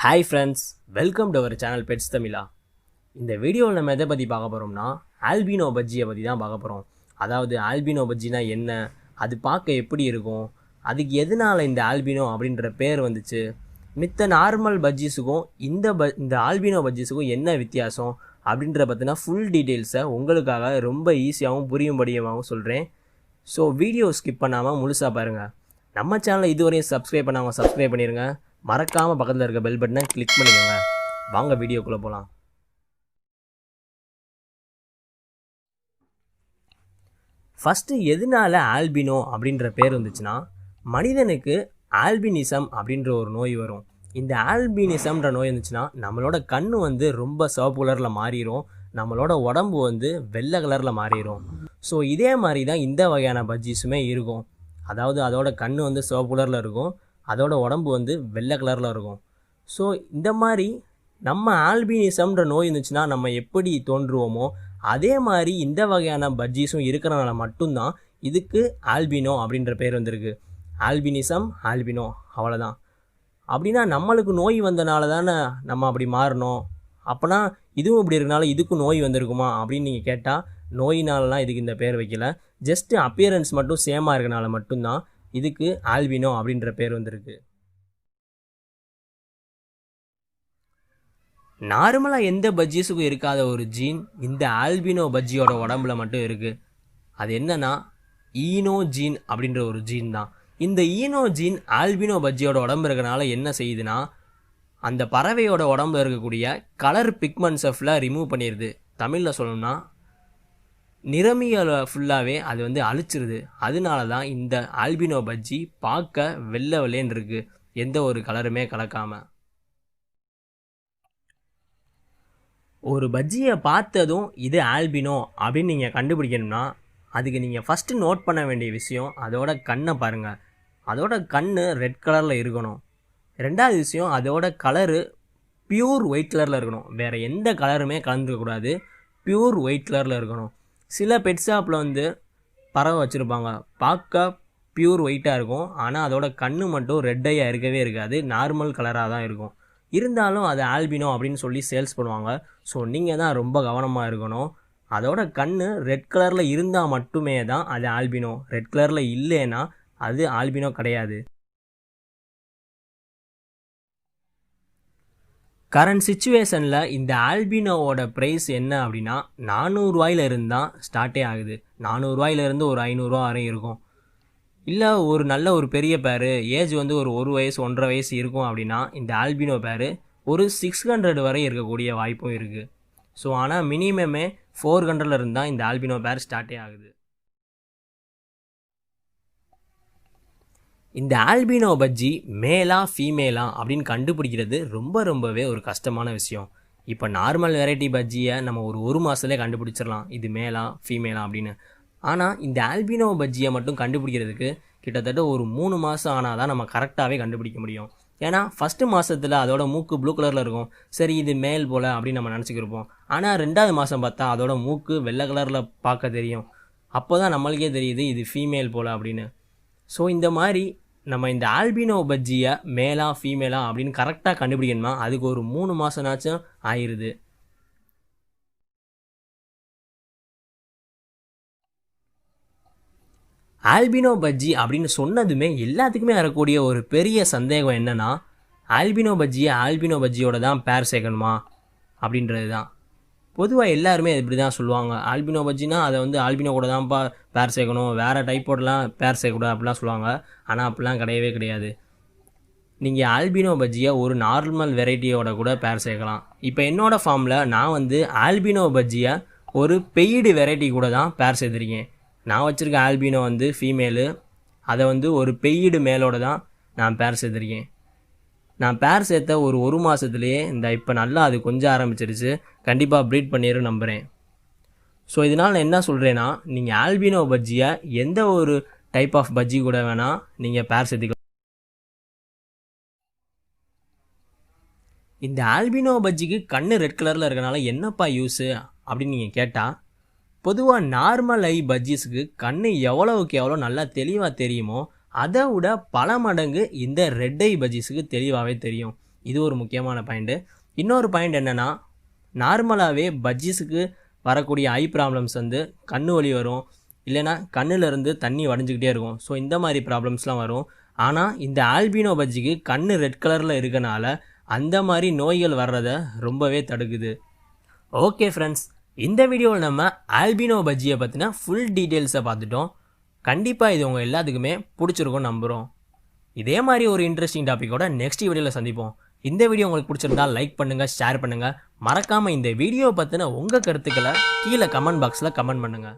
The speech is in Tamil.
Hi friends, welcome to our channel pets Tamizha. இந்த வீடியோவில் நம்ம எதை பற்றி பார்க்க போகிறோம்னா ஆல்பினோ பஜ்ஜியை பற்றி தான் பார்க்க போகிறோம். அதாவது ஆல்பினோ பஜ்ஜினா என்ன, அது பார்க்க எப்படி இருக்கும், அதுக்கு எதனால் இந்த ஆல்பினோ அப்படின்ற பேர் வந்துச்சு, மித்த நார்மல் பஜ்ஜிஸுக்கும் இந்த ஆல்பினோ பஜ்ஜிஸுக்கும் என்ன வித்தியாசம் அப்படின்ற பற்றினா ஃபுல் டீட்டெயில்ஸை உங்களுக்காக ரொம்ப ஈஸியாகவும் புரியும்படியாகவும் சொல்கிறேன். ஸோ வீடியோ ஸ்கிப் பண்ணாமல் முழுசாக பாருங்கள். நம்ம சேனலை இதுவரையும் சப்ஸ்கிரைப் பண்ணாமல் சப்ஸ்கிரைப் பண்ணிடுங்க. மறக்காமல் பக்கத்தில் இருக்க பெல் பட்டனை கிளிக் பண்ணிக்கோங்க. வாங்க வீடியோக்குள்ளே போகலாம். ஃபஸ்ட்டு எதனால ஆல்பினோ அப்படின்ற பேர் வந்துச்சுன்னா, மனிதனுக்கு ஆல்பினிசம் அப்படின்ற ஒரு நோய் வரும். இந்த ஆல்பினிசம்ன்ற நோய் வந்துச்சுன்னா நம்மளோட கண்ணு ரொம்ப சிவப்பு கலரில் மாறிடும், நம்மளோட உடம்பு வெள்ளை கலரில் மாறிடும். ஸோ இதே மாதிரி தான் இந்த வகையான பஜ்ஜிஸுமே இருக்கும். அதாவது அதோட கண்ணு சிவப்பு கலரில் இருக்கும், அதோட உடம்பு வெள்ளை கலரில் இருக்கும். ஸோ இந்த மாதிரி நம்ம ஆல்பினிசம்ன்ற நோய் இருந்துச்சுன்னா நம்ம எப்படி தோன்றுவோமோ அதே மாதிரி இந்த வகையான பஜ்ஜிஸும் இருக்கிறனால மட்டும்தான் இதுக்கு ஆல்பினோ அப்படின்ற பேர் வந்திருக்கு. ஆல்பினிசம், ஆல்பினோ, அவ்வளோதான். அப்படின்னா நம்மளுக்கு நோய் வந்தனால தானே நம்ம அப்படி மாறணும். அப்போனா இதுவும் இப்படி இருக்கனால இதுக்கும் நோய் வந்திருக்குமா அப்படின்னு நீங்கள் கேட்டால், நோயினாலலாம் இதுக்கு இந்த பேர் வைக்கல. ஜஸ்ட்டு அப்பியரன்ஸ் மட்டும் சேமாக இருக்கனால மட்டும்தான் இதுக்கு ஆல்பினோ அப்படின்ற பேர் வந்திருக்கு. நார்மலாக எந்த பஜ்ஜிஸுக்கும் இருக்காத ஒரு ஜீன் இந்த ஆல்பினோ பஜ்ஜியோட உடம்புல மட்டும் இருக்குது. அது என்னன்னா ஈனோ ஜீன் அப்படின்ற ஒரு ஜீன் தான். இந்த ஈனோ ஜீன் ஆல்பினோ பஜ்ஜியோட உடம்பு இருக்கனால என்ன செய்யுதுன்னா, அந்த பறவையோட உடம்புல இருக்கக்கூடிய கலர் பிக்மெண்ட்ஸை ஃபுல்லாக ரிமூவ் பண்ணிடுது. தமிழில் சொல்லணும்னா நிறமிகளை ஃபுல்லாகவே அது அழிச்சிருது. அதனால தான் இந்த ஆல்பினோ பஜ்ஜி பார்க்க வெள்ளை வெள்ளைன்னு இருக்குது, எந்த ஒரு கலருமே கலக்காமல். ஒரு பஜ்ஜியை பார்த்ததும் இது ஆல்பினோ அப்படின்னு நீங்கள் கண்டுபிடிக்கணும்னா அதுக்கு நீங்கள் ஃபஸ்ட்டு நோட் பண்ண வேண்டிய விஷயம் அதோட கண்ணை பாருங்கள். அதோட கண் ரெட் கலரில் இருக்கணும். ரெண்டாவது விஷயம், அதோட கலரு பியூர் ஒயிட் கலரில் இருக்கணும். வேறு எந்த கலருமே கலந்துக்கக்கூடாது, பியூர் ஒயிட் கலரில் இருக்கணும். சில பெட் ஷாப்பில் பறவை வச்சுருப்பாங்க, பார்க்க பியூர் ஒயிட்டாக இருக்கும், ஆனால் அதோட கண் மட்டும் ரெட்டையாக இருக்கவே இருக்காது, நார்மல் கலராக தான் இருக்கும். இருந்தாலும் அது ஆல்பினோ அப்படின்னு சொல்லி சேல்ஸ் பண்ணுவாங்க. ஸோ நீங்கள் தான் ரொம்ப கவனமாக இருக்கணும். அதோட கண் ரெட் கலரில் இருந்தால் மட்டுமே தான் அது ஆல்பினோ. ரெட் கலரில் இல்லைன்னா அது ஆல்பினோ கிடையாது. கரண்ட் சிச்சுவேஷனில் இந்த ஆல்பினோவோட ப்ரைஸ் என்ன அப்படின்னா 400 ரூபாயிலிருந்து தான் ஸ்டார்ட்டே ஆகுது. 400 ரூபாயிலிருந்து ஒரு 500 ரூபா வரையும் இருக்கும். இல்லை ஒரு நல்ல ஒரு பெரிய பேர், ஏஜ் ஒரு வயசு 1.5 வயசு இருக்கும் அப்படின்னா இந்த ஆல்பினோ பேர் ஒரு 600 வரை இருக்கக்கூடிய வாய்ப்பும் இருக்குது. ஸோ ஆனால் மினிமமே 400 இருந்து தான் இந்த ஆல்பினோ பேர் ஸ்டார்ட்டே ஆகுது. இந்த ஆல்பினோ பஜ்ஜி மேலா ஃபீமேலா அப்படின்னு கண்டுபிடிக்கிறது ரொம்பவே ஒரு கஷ்டமான விஷயம். இப்போ நார்மல் வெரைட்டி பஜ்ஜியை நம்ம ஒரு மாதத்துலேயே கண்டுபிடிச்சிடலாம் இது மேலா ஃபீமேலா அப்படின்னு. ஆனால் இந்த ஆல்பினோ பஜ்ஜியை மட்டும் கண்டுபிடிக்கிறதுக்கு கிட்டத்தட்ட ஒரு 3 மாதம் ஆனால் தான் நம்ம கரெக்டாகவே கண்டுபிடிக்க முடியும். ஏன்னா ஃபஸ்ட்டு மாதத்தில் அதோட மூக்கு ப்ளூ கலரில் இருக்கும், சரி இது மேல் போல் அப்படின்னு நம்ம நினச்சிக்கிருப்போம். ஆனால் 2வது மாதம் பார்த்தா அதோட மூக்கு வெள்ளை கலரில் பார்க்க தெரியும். அப்போ தான் நம்மளுக்கே தெரியுது இது ஃபீமேல் போல் அப்படின்னு. ஸோ இந்த மாதிரி நம்ம இந்த ஆல்பினோ பஜ்ஜியை மேலா ஃபீமேலா அப்படின்னு கரெக்டாக கண்டுபிடிக்கணுமா அதுக்கு ஒரு 3 மாதம்னாச்சும் ஆயிடுது. ஆல்பினோ பஜ்ஜி அப்படின்னு சொன்னதுமே எல்லாத்துக்குமே வரக்கூடிய ஒரு பெரிய சந்தேகம் என்னென்னா, ஆல்பினோ பஜ்ஜியோட தான் பேர் சேர்க்கணுமா அப்படின்றது தான். பொதுவாக எல்லாருமே இப்படி தான் சொல்லுவாங்க. ஆல்பினோ பஜ்ஜினா அதை ஆல்பினோ கூட தான்ப்பா பேர் சேர்க்கணும், வேறு டைப்போடலாம் பேர் சேர்க்கக்கூடாது அப்படிலாம் சொல்லுவாங்க. ஆனால் அப்படிலாம் கிடையவே கிடையாது. நீங்கள் ஆல்பினோ பஜ்ஜியை ஒரு நார்மல் வெரைட்டியோட கூட பேர் சேர்க்கலாம். இப்போ என்னோடய ஃபார்மில் நான் ஆல்பினோ பஜ்ஜியை ஒரு பெய்டு வெரைட்டி கூட தான் பேர் சேர்த்துருக்கேன். நான் வச்சுருக்க ஆல்பினோ ஃபீமேலு, அதை ஒரு பெய்டு மேலோட தான் நான் பேர் சேர்த்துருக்கேன். நான் பேர் சேர்த்த ஒரு மாதத்துலேயே இப்போ நல்லா அது கொஞ்சம் ஆரம்பிச்சிருச்சு. கண்டிப்பாக ப்ரீட் பண்ணிடும் நம்புகிறேன். ஸோ இதனால் நான் என்ன சொல்கிறேன்னா, நீங்கள் ஆல்பினோ பஜ்ஜியை எந்த ஒரு டைப் ஆஃப் பஜ்ஜி கூட வேணால் நீங்கள் பேர் சேர்த்துக்கலாம். இந்த ஆல்பினோ பஜ்ஜிக்கு கண் ரெட் கலரில் இருக்கனால என்னப்பா யூஸு அப்படின்னு நீங்கள் கேட்டால், பொதுவாக நார்மல் ஐ பஜ்ஜிஸுக்கு கண் எவ்வளோவுக்கு எவ்வளோ நல்லா தெளிவாக தெரியுமோ அதை விட பல மடங்கு இந்த ரெட் ஐ பஜ்ஜிஸுக்கு தெளிவாகவே தெரியும். இது ஒரு முக்கியமான பாயிண்ட்டு. இன்னொரு பாயிண்ட் என்னென்னா, நார்மலாகவே பஜ்ஜீஸுக்கு வரக்கூடிய ஐ ப்ராப்ளம்ஸ் வந்து கண்ணு வலி வரும், இல்லைனா கண்ணிலேருந்து தண்ணி வடிஞ்சிக்கிட்டே இருக்கும். ஸோ இந்த மாதிரி ப்ராப்ளம்ஸ்லாம் வரும். ஆனால் இந்த ஆல்பினோ பஜ்ஜிக்கு கண்ணு ரெட் கலரில் இருக்கனால அந்த மாதிரி நோய்கள் வர்றதை ரொம்பவே தடுக்குது. ஓகே ஃப்ரெண்ட்ஸ், இந்த வீடியோவில் நம்ம ஆல்பினோ பஜ்ஜியை பற்றின ஃபுல் டீட்டெயில்ஸை பார்த்துட்டோம். கண்டிப்பாக இது உங்கள் எல்லாத்துக்குமே பிடிச்சிருக்கும்னு நம்புகிறோம். இதே மாதிரி ஒரு இன்ட்ரெஸ்டிங் டாப்பிக்கோட நெக்ஸ்ட் வீடியோவில் சந்திப்போம். இந்த வீடியோ உங்களுக்கு பிடிச்சிருந்தா லைக் பண்ணுங்கள், ஷேர் பண்ணுங்கள். மறக்காமல் இந்த வீடியோவை பற்றின உங்கள் கருத்துக்களை கீழே கமெண்ட் பாக்ஸில் கமெண்ட் பண்ணுங்கள்.